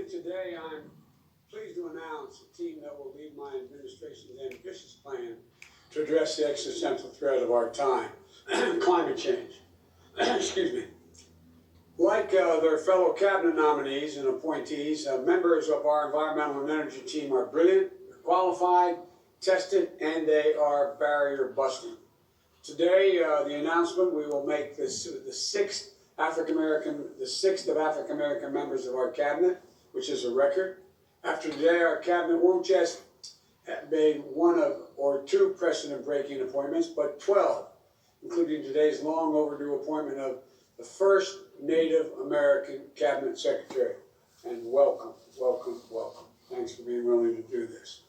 Today, I'm pleased to announce a team that will lead my administration's ambitious plan to address the existential threat of our time, climate change. Excuse me. Like their fellow cabinet nominees and appointees, members of our environmental and energy team are brilliant, qualified, tested, and they are barrier busting. Today, the announcement, we will make this the sixth of African American members of our cabinet, which is a record. After today, our cabinet won't just have made one or two precedent-breaking appointments, but 12, including today's long overdue appointment of the first Native American cabinet secretary. And welcome, welcome, welcome. Thanks for being willing to do this.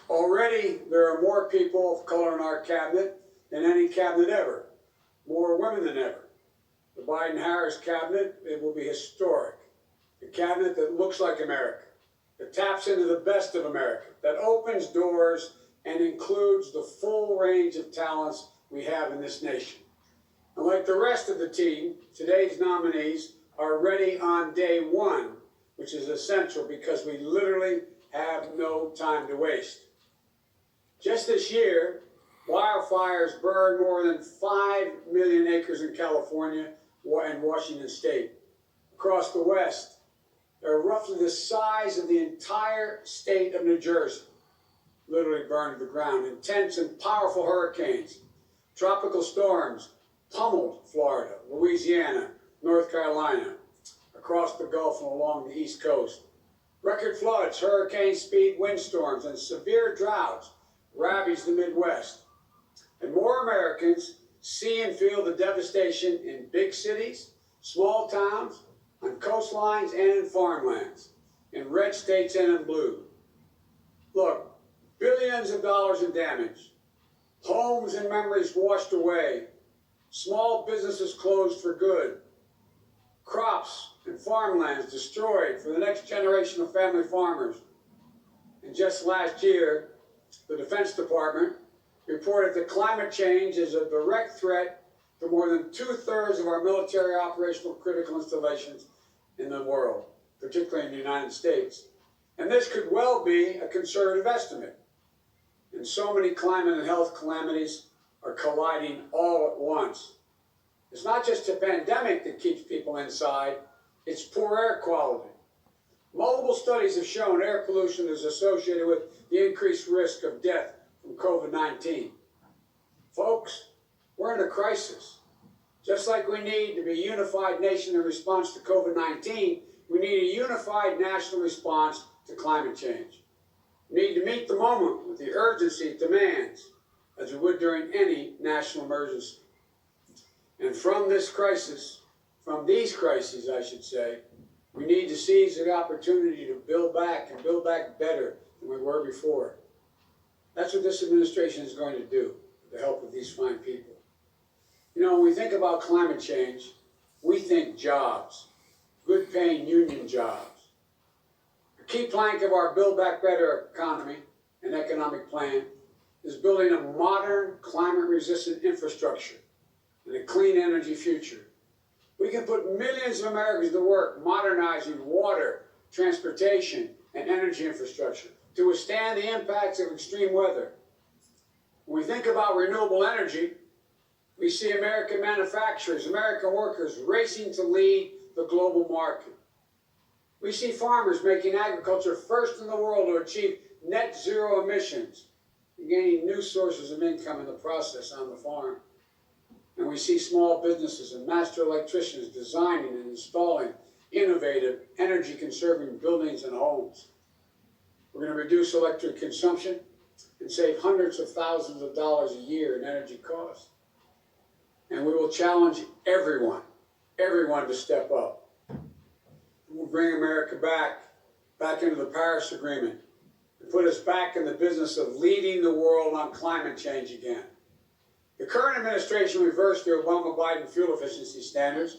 Already, there are more people of color in our cabinet than any cabinet ever, more women than ever. The Biden-Harris cabinet, it will be historic. A cabinet that looks like America, that taps into the best of America, that opens doors and includes the full range of talents we have in this nation. And like the rest of the team, today's nominees are ready on day one, which is essential because we literally have no time to waste. Just this year, wildfires burned more than 5 million acres in California and Washington State. Across the West, they're roughly the size of the entire state of New Jersey, literally burned to the ground. Intense and powerful hurricanes, tropical storms pummeled Florida, Louisiana, North Carolina, across the Gulf and along the East Coast. Record floods, hurricane-speed windstorms, and severe droughts ravaged the Midwest. And more Americans see and feel the devastation in big cities, small towns, on coastlines and in farmlands, in red states and in blue. Look, billions of dollars in damage, homes and memories washed away, small businesses closed for good, crops and farmlands destroyed for the next generation of family farmers. And just last year, the Defense Department reported that climate change is a direct threat to more than 2/3 of our military operational critical installations in the world, particularly in the United States. And this could well be a conservative estimate. And so many climate and health calamities are colliding all at once. It's not just a pandemic that keeps people inside, it's poor air quality. Multiple studies have shown air pollution is associated with the increased risk of death from COVID-19. Folks, we're in a crisis. Just like we need to be a unified nation in response to COVID-19, we need a unified national response to climate change. We need to meet the moment with the urgency it demands, as we would during any national emergency. And from this crisis, from these crises, I should say, we need to seize the opportunity to build back and build back better than we were before. That's what this administration is going to do with the help of these fine people. You know, when we think about climate change, we think jobs, good paying union jobs. A key plank of our Build Back Better economy and economic plan is building a modern climate resistant infrastructure and a clean energy future. We can put millions of Americans to work modernizing water, transportation, and energy infrastructure to withstand the impacts of extreme weather. When we think about renewable energy, we see American manufacturers, American workers racing to lead the global market. We see farmers making agriculture first in the world to achieve net zero emissions and gaining new sources of income in the process on the farm. And we see small businesses and master electricians designing and installing innovative, energy-conserving buildings and homes. We're going to reduce electric consumption and save hundreds of thousands of dollars a year in energy costs. And we will challenge everyone to step up. We'll bring America back into the Paris Agreement and put us back in the business of leading the world on climate change again. The current administration reversed the Obama-Biden fuel efficiency standards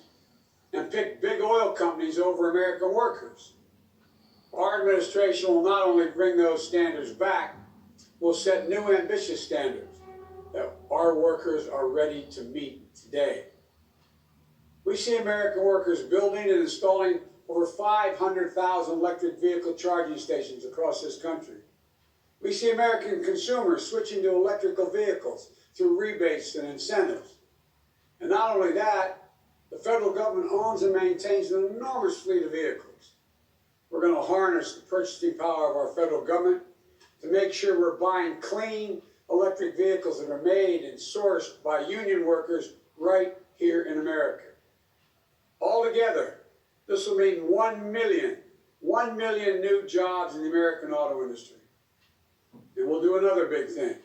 and picked big oil companies over American workers. Our administration will not only bring those standards back, we'll set new ambitious standards that our workers are ready to meet today. We see American workers building and installing over 500,000 electric vehicle charging stations across this country. We see American consumers switching to electrical vehicles through rebates and incentives. And not only that, the federal government owns and maintains an enormous fleet of vehicles. We're going to harness the purchasing power of our federal government to make sure we're buying clean electric vehicles that are made and sourced by union workers right here in America. Altogether, this will mean 1 million new jobs in the American auto industry. And we'll do another big thing.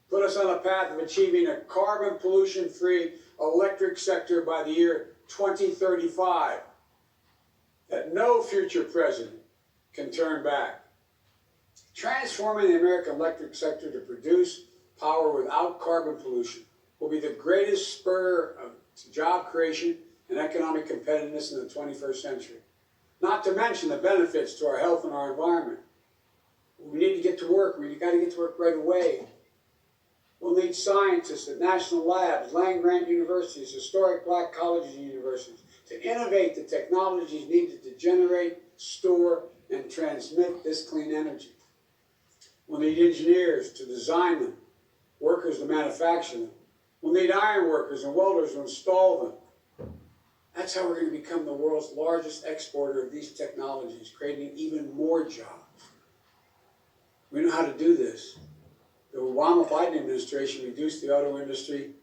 Put us on a path of achieving a carbon pollution-free electric sector by the year 2035 that no future president can turn back. Transforming the American electric sector to produce power without carbon pollution will be the greatest spur to job creation and economic competitiveness in the 21st century. Not to mention the benefits to our health and our environment. We need to get to work. We've got to get to work right away. We'll need scientists at national labs, land-grant universities, historic black colleges and universities to innovate the technologies needed to generate, store, and transmit this clean energy. We'll need engineers to design them, workers to manufacture them. We'll need iron workers and welders to install them. That's how we're going to become the world's largest exporter of these technologies, creating even more jobs. We know how to do this. The Obama-Biden administration reduced the auto industry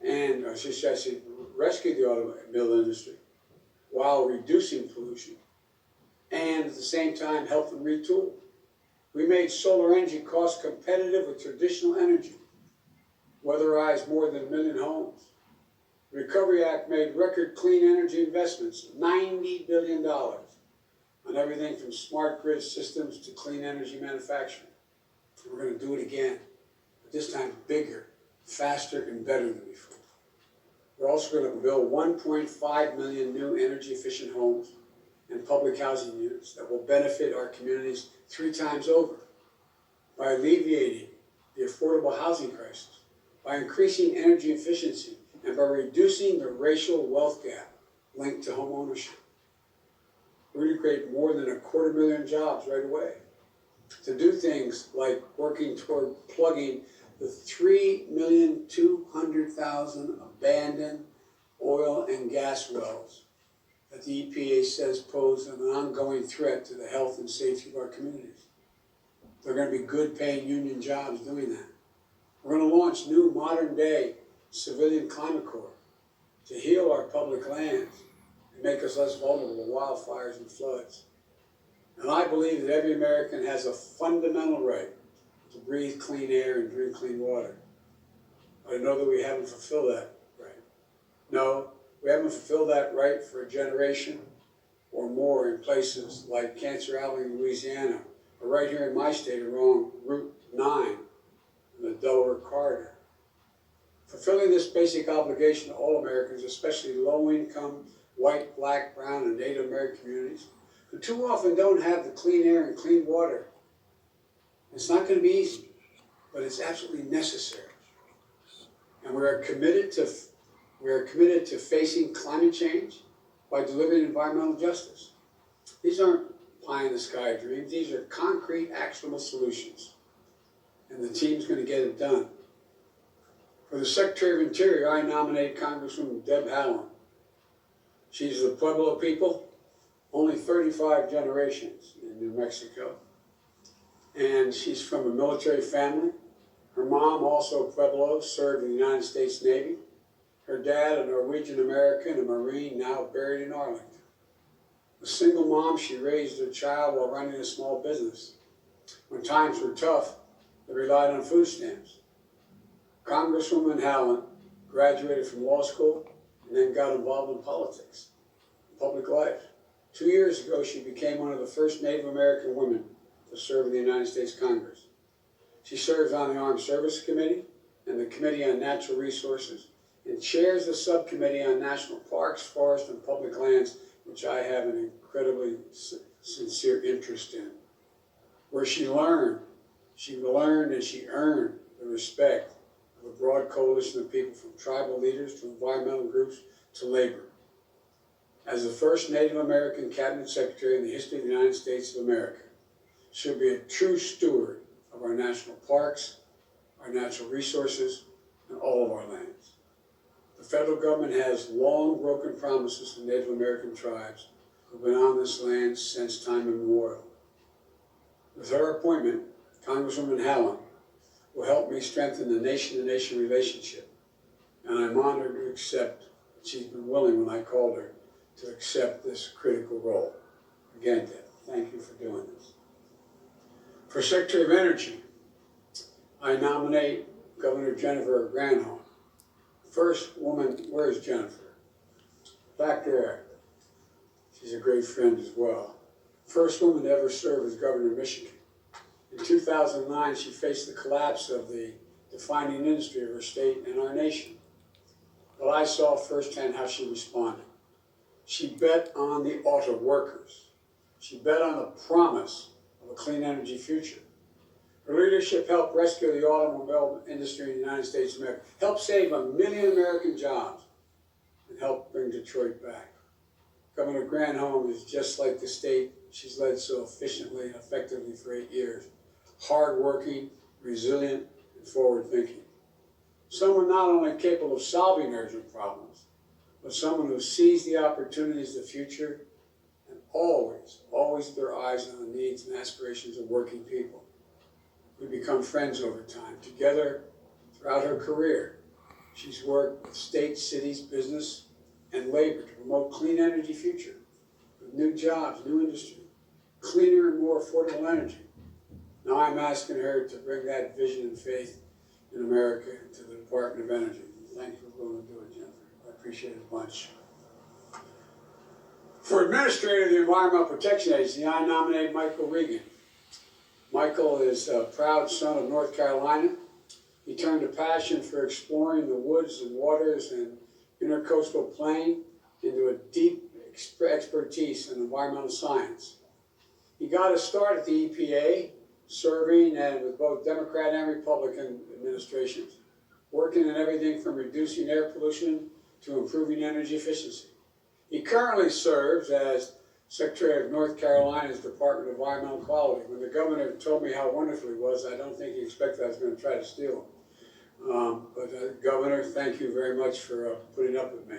and, I should say, rescued the automobile industry while reducing pollution and at the same time helped them retool. We made solar energy cost competitive with traditional energy, weatherized more than 1 million homes. The Recovery Act made record clean energy investments, $90 billion, on everything from smart grid systems to clean energy manufacturing. We're going to do it again, but this time bigger, faster, and better than before. We're also going to build 1.5 million new energy-efficient homes and public housing units that will benefit our communities 3 times over by alleviating the affordable housing crisis, by increasing energy efficiency, and by reducing the racial wealth gap linked to home ownership. We're going to create more than 250,000 jobs right away. To do things like working toward plugging the 3,200,000 abandoned oil and gas wells that the EPA says pose an ongoing threat to the health and safety of our communities. They're going to be good paying union jobs doing that. We're going to launch new modern day civilian climate corps to heal our public lands and make us less vulnerable to wildfires and floods. And I believe that every American has a fundamental right to breathe clean air and drink clean water. I know that we haven't fulfilled that right. No, we haven't fulfilled that right for a generation or more in places like Cancer Alley in Louisiana, or right here in my state along Route 9 in the Delaware corridor. Fulfilling this basic obligation to all Americans, especially low-income, white, black, brown, and Native American communities, who too often don't have the clean air and clean water. It's not going to be easy, but it's absolutely necessary. And we are committed to facing climate change by delivering environmental justice. These aren't pie-in-the-sky dreams. These are concrete, actionable solutions. And the team's going to get it done. For the Secretary of Interior, I nominate Congresswoman Deb Haaland. She's the Pueblo people, only 35 generations in New Mexico. And she's from a military family. Her mom, also Pueblo, served in the United States Navy. Her dad, a Norwegian American, a Marine, now buried in Arlington. A single mom, she raised her child while running a small business. When times were tough, they relied on food stamps. Congresswoman Haaland graduated from law school and then got involved in politics, public life. 2 years ago, she became one of the first Native American women to serve in the United States Congress. She serves on the Armed Services Committee and the Committee on Natural Resources and chairs the Subcommittee on National Parks, Forests, and Public Lands, which I have an incredibly sincere interest in, where she learned and she earned the respect of a broad coalition of people, from tribal leaders to environmental groups to labor. As the first Native American cabinet secretary in the history of the United States of America, she'll be a true steward of our national parks, our natural resources, and all of our lands. The federal government has long broken promises to Native American tribes who've been on this land since time immemorial. With her appointment, Congresswoman Hallam will help me strengthen the nation-to-nation relationship, and I'm honored to accept, she's been willing when I called her, to accept this critical role. Again, Deb, thank you for doing this. For Secretary of Energy, I nominate Governor Jennifer Granholm. First woman, where's Jennifer? Back there. She's a great friend as well. First woman to ever serve as governor of Michigan. In 2009, she faced the collapse of the defining industry of her state and our nation. But I saw firsthand how she responded. She bet on the auto workers. She bet on the promise of a clean energy future. Her leadership helped rescue the automobile industry in the United States of America, helped save 1 million American jobs, and helped bring Detroit back. Governor Granholm is just like the state she's led so efficiently and effectively for 8 years. Hardworking, resilient, and forward-thinking. Someone not only capable of solving urgent problems, but someone who sees the opportunities of the future and always their eyes on the needs and aspirations of working people. We become friends over time. Together, throughout her career, she's worked with states, cities, business, and labor to promote clean energy future, with new jobs, new industry, cleaner and more affordable energy. Now I'm asking her to bring that vision and faith in America to the Department of Energy. Thank you for willing to do it, Jennifer. I appreciate it a bunch. For Administrator of the Environmental Protection Agency, I nominate Michael Regan. Michael is a proud son of North Carolina. He turned a passion for exploring the woods and waters and intercoastal plain into a deep expertise in environmental science. He got a start at the EPA, serving and with both Democrat and Republican administrations, working in everything from reducing air pollution to improving energy efficiency. He currently serves as Secretary of North Carolina's Department of Environmental Quality. When the governor told me how wonderful he was, I don't think he expected I was going to try to steal him. Governor, thank you very much for putting up with me.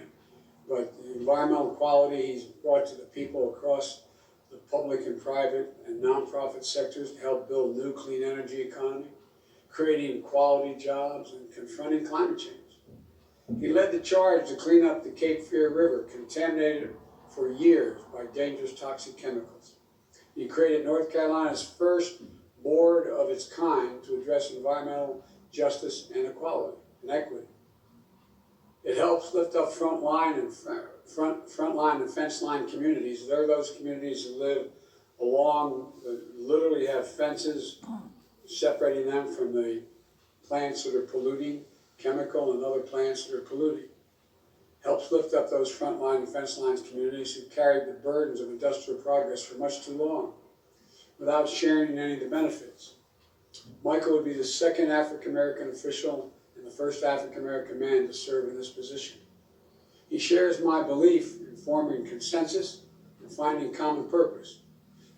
But the environmental quality he's brought to the people across the public and private and nonprofit sectors to help build new clean energy economy, creating quality jobs, and confronting climate change. He led the charge to clean up the Cape Fear River, contaminated for years by dangerous toxic chemicals. He created North Carolina's first board of its kind to address environmental justice and equality and equity. It helps lift up frontline and fence line communities. There are those communities that live along, literally have fences separating them from the plants that are polluting, chemical and other plants that are polluting. Helps lift up those frontline and fence lines communities who carried the burdens of industrial progress for much too long without sharing any of the benefits. Michael would be the second African-American official and the first African-American man to serve in this position. He shares my belief in forming consensus and finding common purpose.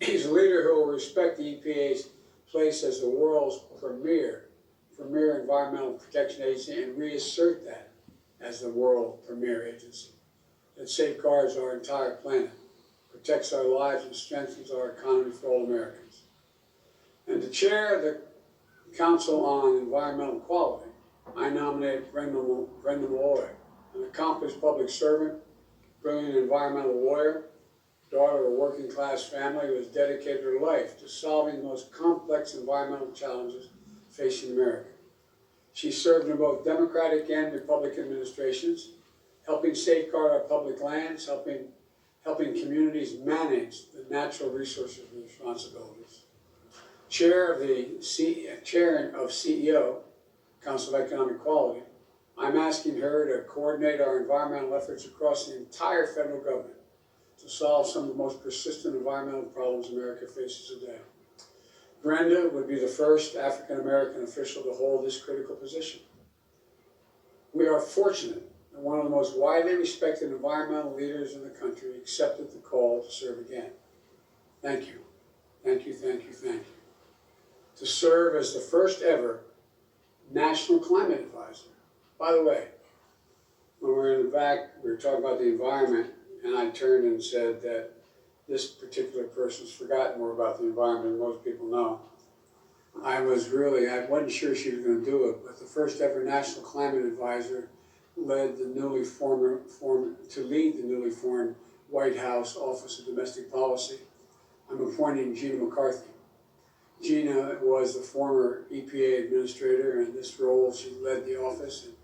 He's a leader who will respect the EPA's place as the world's premier environmental protection agency and reassert that as the world premier agency that safeguards our entire planet, protects our lives, and strengthens our economy for all Americans. And to chair the Council on Environmental Quality, I nominate Brenda Malloy, an accomplished public servant, brilliant environmental lawyer, daughter of a working class family who has dedicated her life to solving the most complex environmental challenges facing America. She served in both Democratic and Republican administrations, helping safeguard our public lands, helping communities manage the natural resources and responsibilities. Chair of CEO, Council of Economic Quality, I'm asking her to coordinate our environmental efforts across the entire federal government to solve some of the most persistent environmental problems America faces today. Brenda would be the first African-American official to hold this critical position. We are fortunate and one of the most widely respected environmental leaders in the country, accepted the call to serve again. Thank you. Thank you, thank you, thank you. To serve as the first ever National Climate Advisor. By the way, when we were in the back, we were talking about the environment, and I turned and said that this particular person's forgotten more about the environment than most people know. I wasn't sure she was going to do it, but the first ever National Climate Advisor lead the newly formed White House Office of Domestic Policy. I'm appointing Gina McCarthy. Gina was the former EPA administrator, and in this role she led the office. And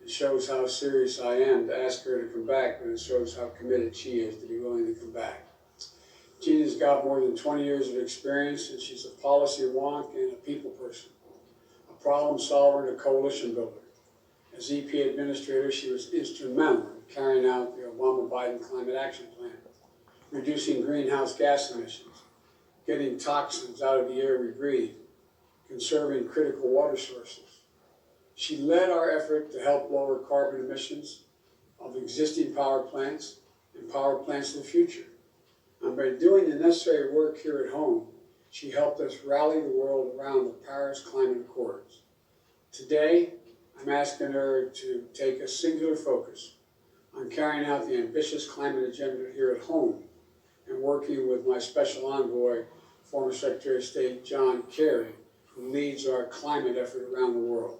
it shows how serious I am to ask her to come back, but it shows how committed she is to be willing to come back. Gina's got more than 20 years of experience, and she's a policy wonk and a people person, a problem solver and a coalition builder. As EPA administrator, she was instrumental in carrying out the Obama-Biden Climate Action Plan, reducing greenhouse gas emissions, getting toxins out of the air we breathe, conserving critical water sources. She led our effort to help lower carbon emissions of existing power plants and power plants in the future. And by doing the necessary work here at home, she helped us rally the world around the Paris Climate Accords. Today, I'm asking her to take a singular focus on carrying out the ambitious climate agenda here at home and working with my special envoy, former Secretary of State John Kerry, who leads our climate effort around the world.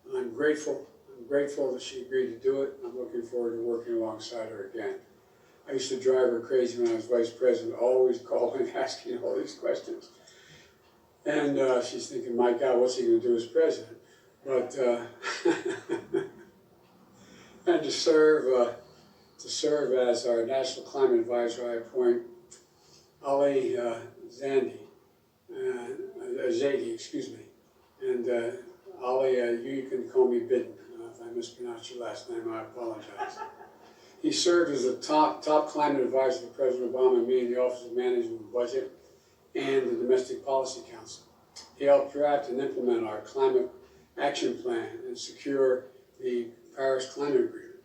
And I'm grateful that she agreed to do it. I'm looking forward to working alongside her again. I used to drive her crazy when I was vice president, always calling, asking all these questions. And she's thinking, my God, what's he going to do as president? But and to serve as our National Climate Advisor, I appoint Ali Zaidi, excuse me. And Ali, you can call me Bidden. If I mispronounced your last name, I apologize. He served as the top climate advisor to President Obama and me in the Office of Management and Budget and the Domestic Policy Council. He helped draft and implement our climate action plan and secure the Paris Climate Agreement.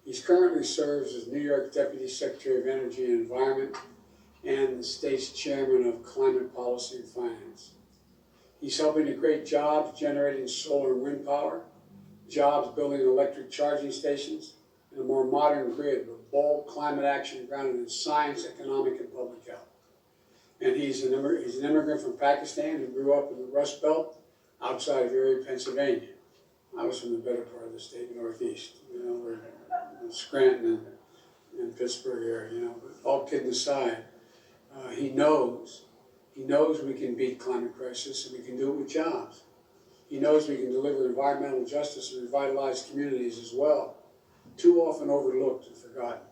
He currently serves as New York Deputy Secretary of Energy and Environment and the state's chairman of Climate Policy and Finance. He's helping to create jobs generating solar and wind power, jobs building electric charging stations, and a more modern grid with bold climate action grounded in science, economic, and public health. And he's an immigrant from Pakistan who grew up in the Rust Belt outside of Erie, Pennsylvania. I was from the better part of the state, Northeast, we're in Scranton and Pittsburgh area, But all kidding aside, he knows we can beat climate crisis and we can do it with jobs. He knows we can deliver environmental justice and revitalize communities as well, too often overlooked and forgotten.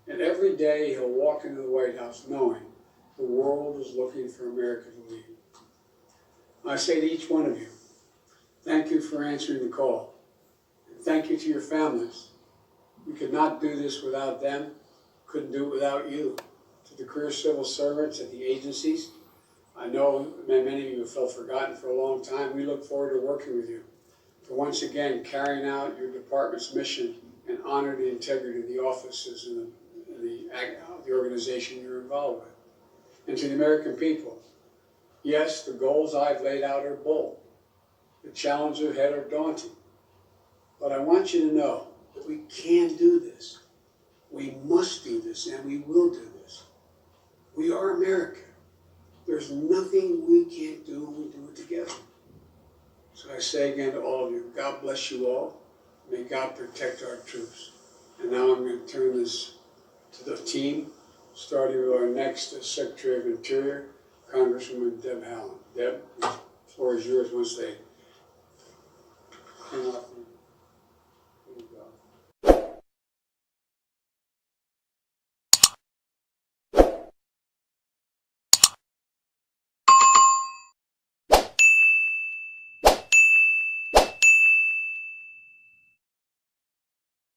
And every day he'll walk into the White House knowing the world is looking for America to lead. I say to each one of you, thank you for answering the call. And thank you to your families. We could not do this without them, couldn't do it without you. To the career civil servants at the agencies, I know many of you have felt forgotten for a long time. We look forward to working with you, for once again carrying out your department's mission and honor the integrity of the offices and the organization you're involved with. And to the American people, yes, the goals I've laid out are bold. The challenges ahead are daunting. But I want you to know that we can do this. We must do this, and we will do this. We are America. There's nothing we can't do when we do it together. So I say again to all of you, God bless you all. May God protect our troops. And now I'm going to turn this to the team, starting with our next Secretary of Interior, Congresswoman Deb Haaland. Deb, the floor is yours once they come off.